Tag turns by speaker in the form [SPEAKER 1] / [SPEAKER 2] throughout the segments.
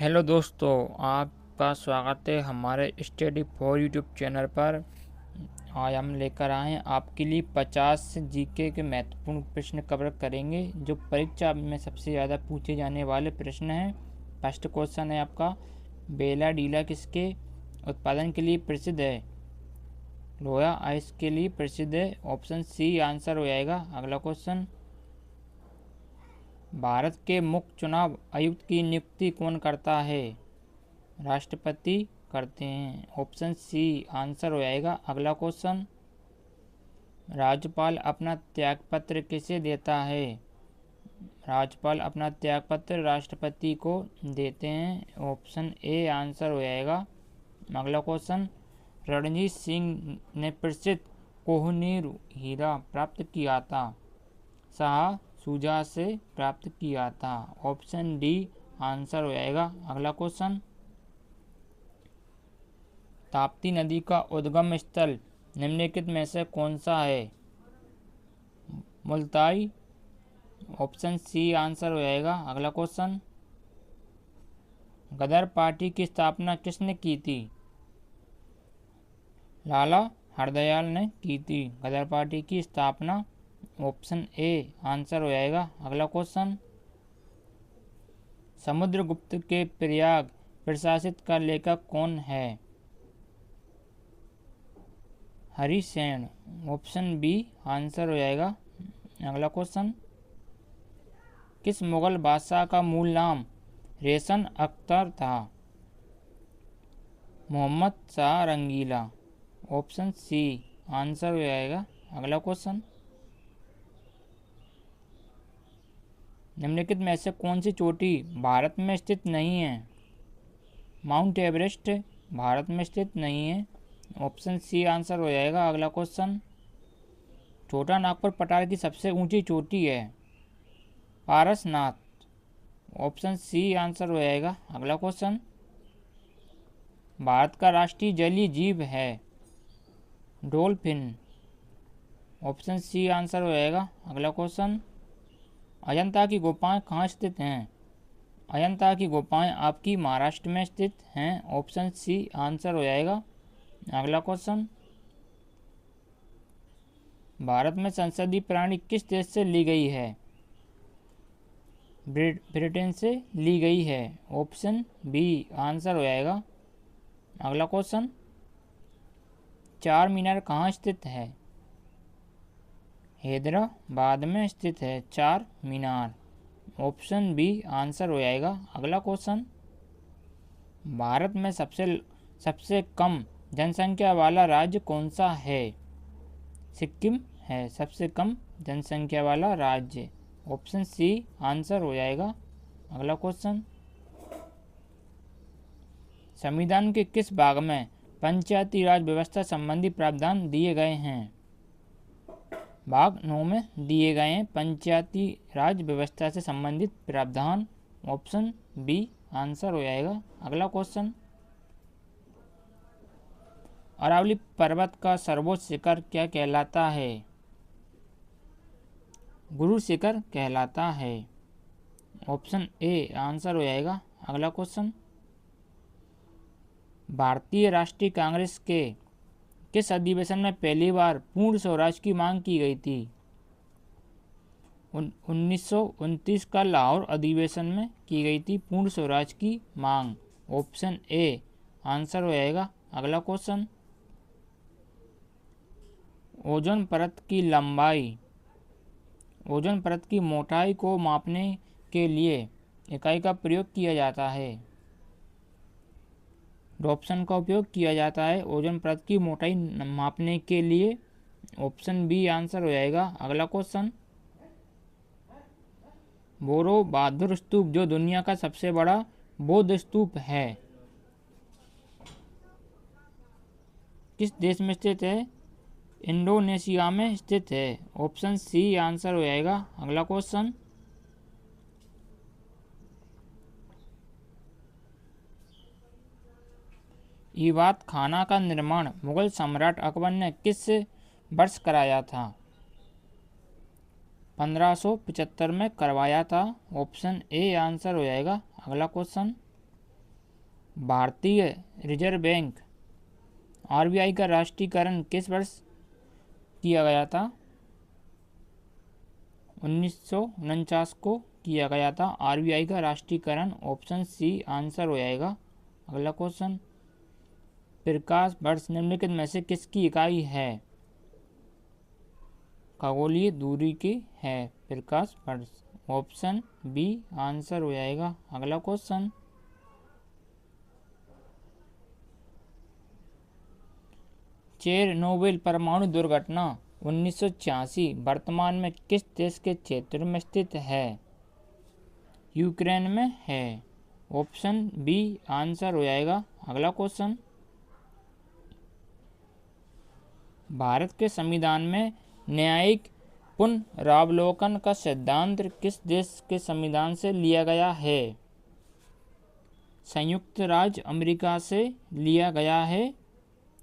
[SPEAKER 1] Hello दोस्तों, आपका स्वागत है हमारे स्टडी फॉर यूट्यूब चैनल पर। आज हम लेकर आए हैं आपके लिए 50 जीके के महत्वपूर्ण प्रश्न कवर करेंगे जो परीक्षा में सबसे ज़्यादा पूछे जाने वाले प्रश्न हैं। फर्स्ट क्वेश्चन है आपका, बेला डीला किसके उत्पादन के लिए प्रसिद्ध है? लोया आइस के लिए प्रसिद्ध है। ऑप्शन सी आंसर हो जाएगा। अगला क्वेश्चन, भारत के मुख्य चुनाव आयुक्त की नियुक्ति कौन करता है? राष्ट्रपति करते हैं। ऑप्शन सी आंसर हो जाएगा। अगला क्वेश्चन, राज्यपाल अपना त्यागपत्र किसे देता है? राज्यपाल अपना त्यागपत्र राष्ट्रपति को देते हैं। ऑप्शन ए आंसर हो जाएगा। अगला क्वेश्चन, रणजीत सिंह ने प्रसिद्ध कोहिनूर हीरा प्राप्त किया था? शाह शुजा से प्राप्त किया था। ऑप्शन डी आंसर हो जाएगा। अगला क्वेश्चन, ताप्ती नदी का उद्गम स्थल निम्नलिखित में से कौन सा है? मुल्ताई। ऑप्शन सी आंसर हो जाएगा। अगला क्वेश्चन, गदर पार्टी की स्थापना किसने की थी? लाला हरदयाल ने की थी गदर पार्टी की स्थापना। ऑप्शन ए आंसर हो जाएगा। अगला क्वेश्चन, समुद्रगुप्त के प्रयाग प्रशासित का लेखक कौन है? हरिसेन। ऑप्शन बी आंसर हो जाएगा। अगला क्वेश्चन, किस मुगल बादशाह का मूल नाम रेशन अख्तर था? मोहम्मद शाह रंगीला। ऑप्शन सी आंसर हो जाएगा। अगला क्वेश्चन, निम्नलिखित में से कौन सी चोटी भारत में स्थित नहीं है? माउंट एवरेस्ट भारत में स्थित नहीं है। ऑप्शन सी आंसर हो जाएगा। अगला क्वेश्चन, छोटा नागपुर पठार की सबसे ऊंची चोटी है? पारसनाथ। ऑप्शन सी आंसर हो जाएगा। अगला क्वेश्चन, भारत का राष्ट्रीय जलीय जीव है? डॉल्फिन। ऑप्शन सी आंसर हो जाएगा। अगला क्वेश्चन, अजंता की गुफाएं कहाँ स्थित हैं? अजंता की गुफाएं आपकी महाराष्ट्र में स्थित हैं। ऑप्शन सी आंसर हो जाएगा। अगला क्वेश्चन, भारत में संसदीय प्रणाली किस देश से ली गई है? ब्रिटेन से ली गई है। ऑप्शन बी आंसर हो जाएगा। अगला क्वेश्चन, चार मीनार कहाँ स्थित है? हैदराबाद में स्थित है चार मीनार। ऑप्शन बी आंसर हो जाएगा। अगला क्वेश्चन, भारत में सबसे कम जनसंख्या वाला राज्य कौन सा है? सिक्किम है सबसे कम जनसंख्या वाला राज्य। ऑप्शन सी आंसर हो जाएगा। अगला क्वेश्चन, संविधान के किस भाग में पंचायती राज व्यवस्था संबंधी प्रावधान दिए गए हैं? भाग 9 में दिए गए हैं पंचायती राज व्यवस्था से संबंधित प्रावधान। ऑप्शन बी आंसर हो जाएगा। अगला क्वेश्चन, अरावली पर्वत का सर्वोच्च शिखर क्या कहलाता है? गुरु शिखर कहलाता है। ऑप्शन ए आंसर हो जाएगा। अगला क्वेश्चन, भारतीय राष्ट्रीय कांग्रेस के किस अधिवेशन में पहली बार पूर्ण स्वराज की मांग की गई थी? 1929 का लाहौर अधिवेशन में की गई थी पूर्ण स्वराज की मांग। ऑप्शन ए आंसर हो जाएगा। अगला क्वेश्चन, ओजोन परत की लंबाई, ओजोन परत की मोटाई को मापने के लिए इकाई का प्रयोग किया जाता है? डॉप्सन का उपयोग किया जाता है ओजोन परत की मोटाई मापने के लिए। ऑप्शन बी आंसर हो जाएगा। अगला क्वेश्चन, बोरो बहादुर स्तूप जो दुनिया का सबसे बड़ा बौद्ध स्तूप है किस देश में स्थित है? इंडोनेशिया में स्थित है। ऑप्शन सी आंसर हो जाएगा। अगला क्वेश्चन, ईवात खाना का निर्माण मुगल सम्राट अकबर ने किस वर्ष कराया था? 1575 में करवाया था। ऑप्शन ए आंसर हो जाएगा। अगला क्वेश्चन, भारतीय रिजर्व बैंक आरबीआई का राष्ट्रीयकरण किस वर्ष किया गया था? 1949 को किया गया था आरबीआई का राष्ट्रीयकरण। ऑप्शन सी आंसर हो जाएगा। अगला क्वेश्चन, प्रकाश वर्ष निम्नलिखित में से किसकी इकाई है? खगोलीय दूरी की है प्रकाश वर्ष। ऑप्शन बी आंसर हो जाएगा। अगला क्वेश्चन, चेरनोबिल परमाणु दुर्घटना 1986 वर्तमान में किस देश के क्षेत्र में स्थित है? यूक्रेन में है। ऑप्शन बी आंसर हो जाएगा। अगला क्वेश्चन, भारत के संविधान में न्यायिक पुनरावलोकन का सिद्धांत किस देश के संविधान से लिया गया है? संयुक्त राज्य अमेरिका से लिया गया है।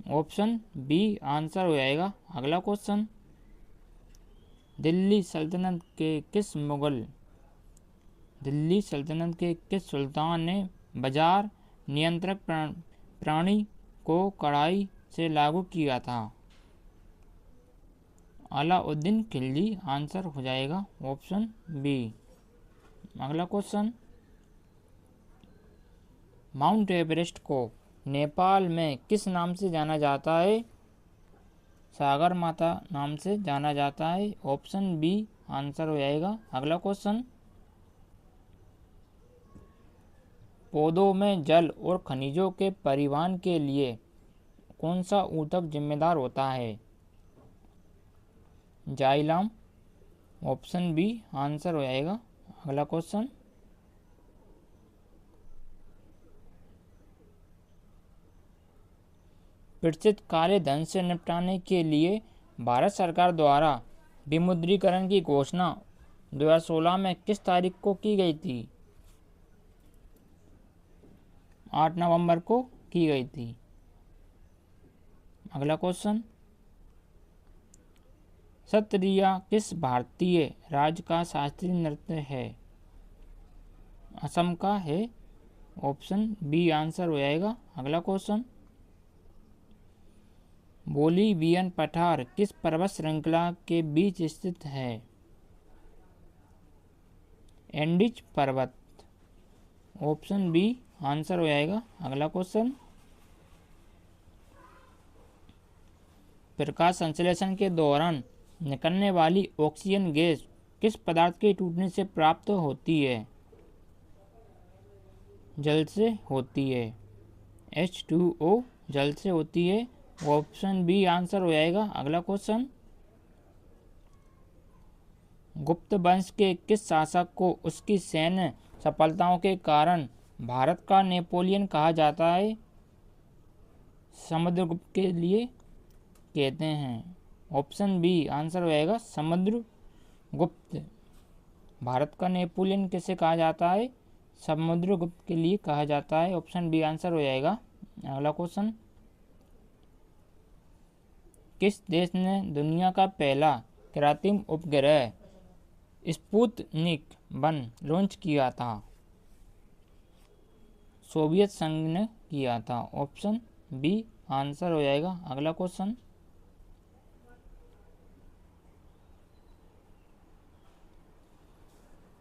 [SPEAKER 1] ऑप्शन बी आंसर हो जाएगा। अगला क्वेश्चन, दिल्ली सल्तनत के किस सुल्तान ने बाजार नियंत्रक प्रणाली को कड़ाई से लागू किया था? अलाउद्दीन खिलजी आंसर हो जाएगा। Option B. अगला क्वेश्चन, माउंट एवरेस्ट को नेपाल में किस नाम से जाना जाता है? सागर माता नाम से जाना जाता है। ऑप्शन बी आंसर हो जाएगा। अगला क्वेश्चन, पौधों में जल और खनिजों के परिवहन के लिए कौन सा ऊतक जिम्मेदार होता है? जाइलम। ऑप्शन बी आंसर हो जाएगा। अगला क्वेश्चन, प्रचित काले धन से निपटाने के लिए भारत सरकार द्वारा विमुद्रीकरण की घोषणा 2016 में किस तारीख को की गई थी? 8 नवंबर को की गई थी। अगला क्वेश्चन, सत्रिया किस भारतीय राज्य का शास्त्रीय नृत्य है? असम का है। ऑप्शन बी आंसर हो जाएगा। अगला क्वेश्चन, बोलिवियन पठार किस पर्वत श्रृंखला के बीच स्थित है? एंडीज पर्वत। ऑप्शन बी आंसर हो जाएगा। अगला क्वेश्चन, प्रकाश संश्लेषण के दौरान निकलने वाली ऑक्सीजन गैस किस पदार्थ के टूटने से प्राप्त होती है? जल से होती है। H2O जल से होती है। ऑप्शन बी आंसर हो जाएगा। अगला क्वेश्चन, गुप्त वंश के किस शासक को उसकी सैन्य सफलताओं के कारण भारत का नेपोलियन कहा जाता है? समुद्रगुप्त के लिए कहते हैं। ऑप्शन बी आंसर हो जाएगा। समुद्रगुप्त। भारत का नेपोलियन किसे कहा जाता है? समुद्रगुप्त के लिए कहा जाता है। ऑप्शन बी आंसर हो जाएगा। अगला क्वेश्चन, किस देश ने दुनिया का पहला कृत्रिम उपग्रह स्पुतनिक 1 लॉन्च किया था? सोवियत संघ ने किया था। ऑप्शन बी आंसर हो जाएगा। अगला क्वेश्चन,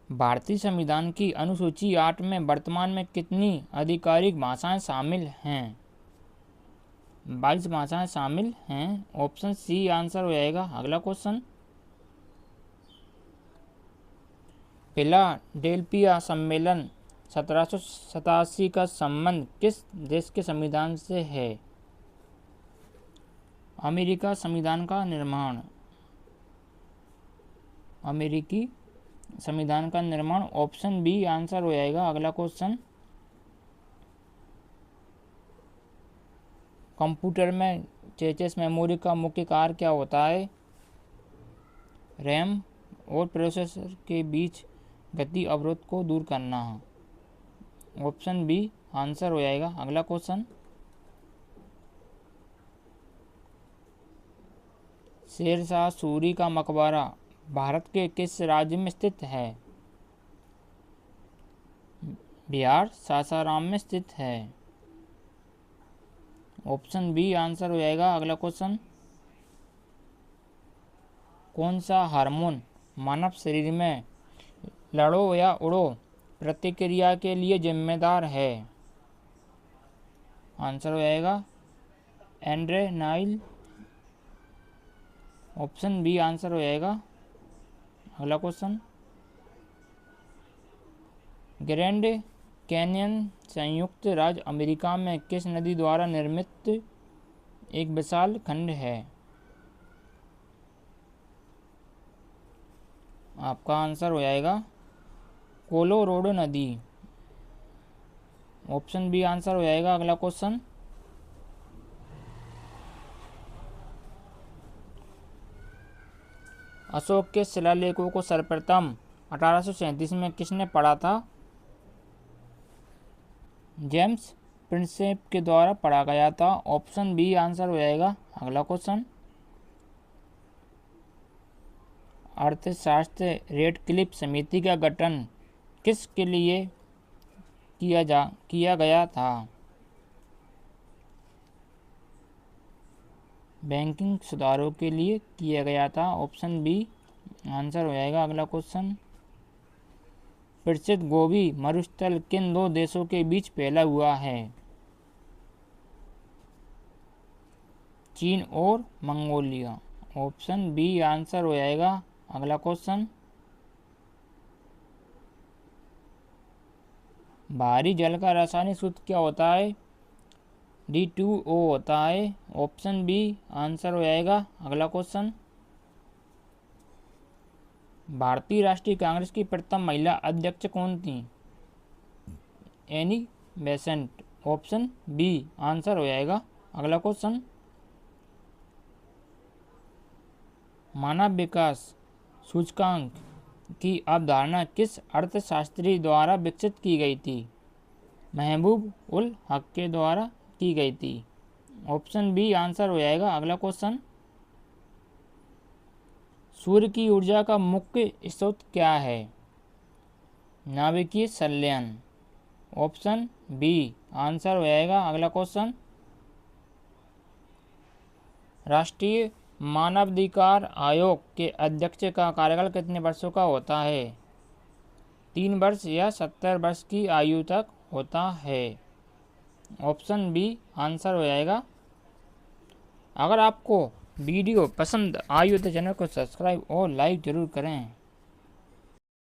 [SPEAKER 1] भारतीय संविधान की अनुसूची 8 में वर्तमान में कितनी आधिकारिक भाषाएं शामिल हैं? 22 भाषाएं शामिल हैं। ऑप्शन सी आंसर हो जाएगा। अगला क्वेश्चन, फिलाडेल्फिया सम्मेलन 1787 का संबंध किस देश के संविधान से है? अमेरिका संविधान का निर्माण। अमेरिकी संविधान का निर्माण। ऑप्शन बी आंसर हो जाएगा। अगला क्वेश्चन, कंप्यूटर में चेचिस मेमोरी का मुख्य कार्य क्या होता है? रैम और प्रोसेसर के बीच गति अवरोध को दूर करना है। ऑप्शन बी आंसर हो जाएगा। अगला क्वेश्चन, शेरशाह सूरी का मकबरा भारत के किस राज्य में स्थित है? बिहार सासाराम में स्थित है। ऑप्शन बी आंसर हो जाएगा। अगला क्वेश्चन, कौन सा हार्मोन मानव शरीर में लड़ो या उड़ो प्रतिक्रिया के लिए जिम्मेदार है? आंसर हो जाएगा एड्रेनालिन। ऑप्शन बी आंसर हो जाएगा। अगला क्वेश्चन, ग्रैंड कैनियन संयुक्त राज्य अमेरिका में किस नदी द्वारा निर्मित एक विशाल खंड है? आपका आंसर हो जाएगा कोलोराडो नदी। ऑप्शन बी आंसर हो जाएगा। अगला क्वेश्चन, अशोक के शिलालेखों को सर्वप्रथम 1837 में किसने पढ़ा था? जेम्स प्रिंसेप के द्वारा पढ़ा गया था। ऑप्शन बी आंसर हो जाएगा। अगला क्वेश्चन, अर्थशास्त्र रेडक्लिफ समिति का गठन किसके लिए किया गया था? बैंकिंग सुधारों के लिए किया गया था। ऑप्शन बी आंसर हो जाएगा। अगला क्वेश्चन, प्रसिद्ध गोबी मरुस्थल किन दो देशों के बीच फैला हुआ है? चीन और मंगोलिया। ऑप्शन बी आंसर हो जाएगा। अगला क्वेश्चन, भारी जल का रासायनिक सूत्र क्या होता है? D2O होता है। ऑप्शन बी आंसर हो जाएगा। अगला क्वेश्चन, भारतीय राष्ट्रीय कांग्रेस की प्रथम महिला अध्यक्ष कौन थी? Annie Besant. Option B answer हो जाएगा। अगला क्वेश्चन, मानव विकास सूचकांक की अवधारणा किस अर्थशास्त्री द्वारा विकसित की गई थी? महबूब उल हक के द्वारा की गई थी। ऑप्शन बी आंसर हो जाएगा। अगला क्वेश्चन, सूर्य की ऊर्जा का मुख्य स्रोत क्या है? नाभिकीय संलयन। ऑप्शन बी आंसर हो जाएगा। अगला क्वेश्चन, राष्ट्रीय मानवाधिकार आयोग के अध्यक्ष का कार्यकाल कितने वर्षों का होता है? 3 वर्ष या 70 वर्ष की आयु तक होता है। ऑप्शन बी आंसर हो जाएगा। अगर आपको वीडियो पसंद आई हो तो चैनल को सब्सक्राइब और लाइक ज़रूर करें।